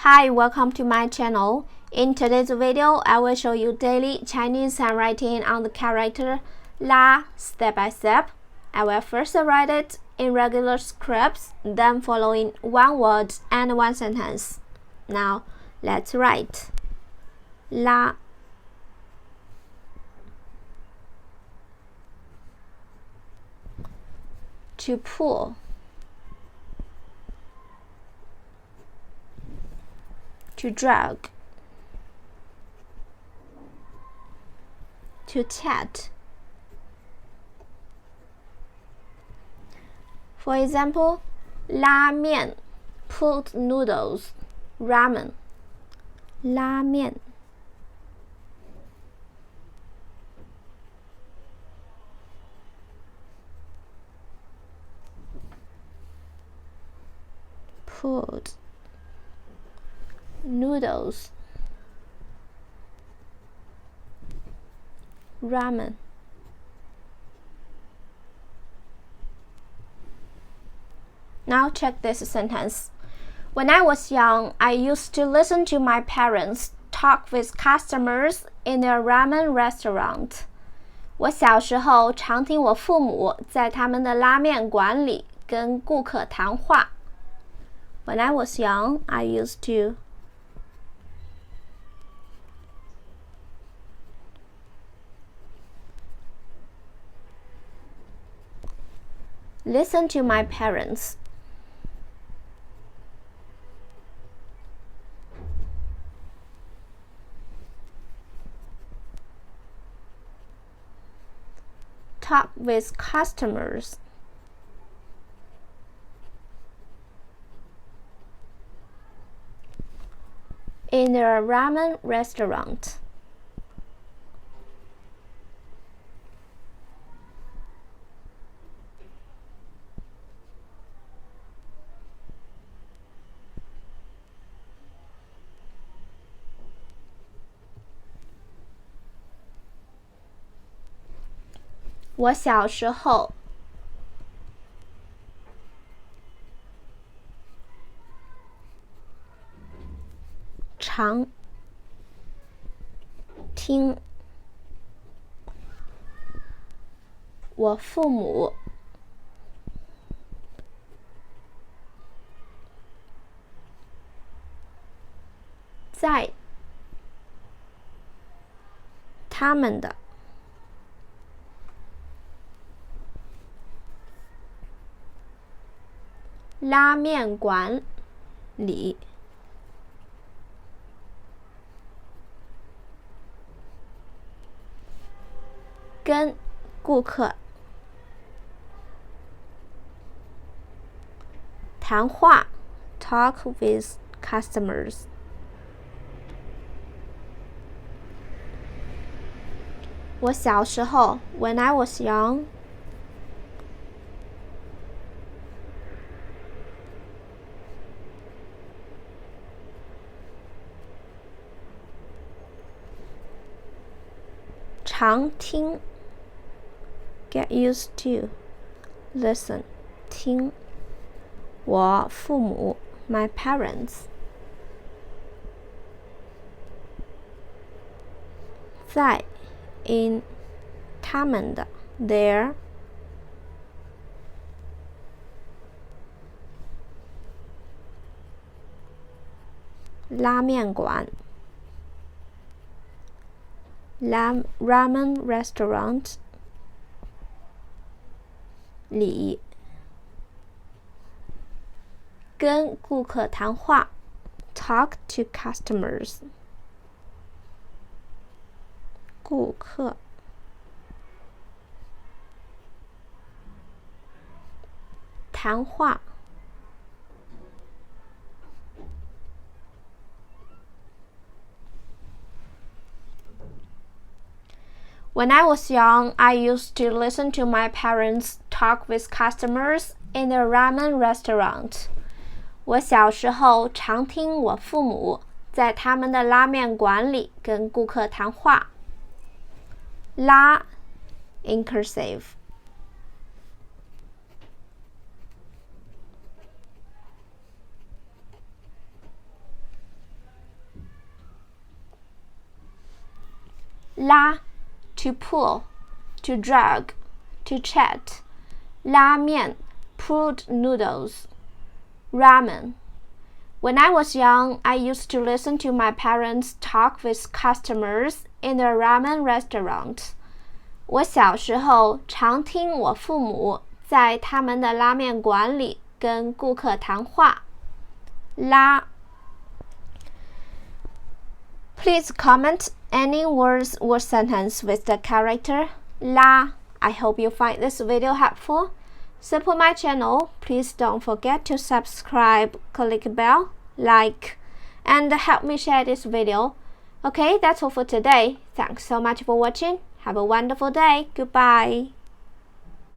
Hi, welcome to my channel. In today's video, I will show you daily Chinese handwriting on the character la step by step. I will first write it in regular scripts, then following one word and one sentence. Now, let's write la. To pull. To drag. To chat. For example, 拉面 pulled noodles, ramen. 拉面 pulled noodles, ramen. Now check this sentence. When I was young, I used to listen to my parents talk with customers in their ramen restaurant. 我小时候常听我父母在他们的拉面馆里跟顾客谈话。When I was young, I used to listen to my parents talk with customers in their ramen restaurant. "我小时候常听我父母在他们的拉面馆里跟顾客谈话 talk with customers." 我小时候 when I was young,常听 get used to, listen 听我父母 my parents 在 in 他们的 their 拉面馆 ramen restaurant 里跟顾客谈话 talk to customers 顾客谈话When I was young, I used to listen to my parents talk with customers in their ramen restaurant. 我小时候常听我父母在他们的拉面馆里跟顾客谈话。拉 in cursive. 拉 to pull, to drag, to chat. 拉面 pulled noodles. Ramen. When I was young, I used to listen to my parents talk with customers in a ramen restaurant. 我小时候常听我父母在他们的拉面馆里跟顾客谈话。拉 Please comment any words or sentence with the character 拉 I hope you find this video helpful. Support my channel. Please don't forget to subscribe, click bell, like, and help me share this video. Okay, that's all for today. Thanks so much for watching. Have a wonderful day. Goodbye.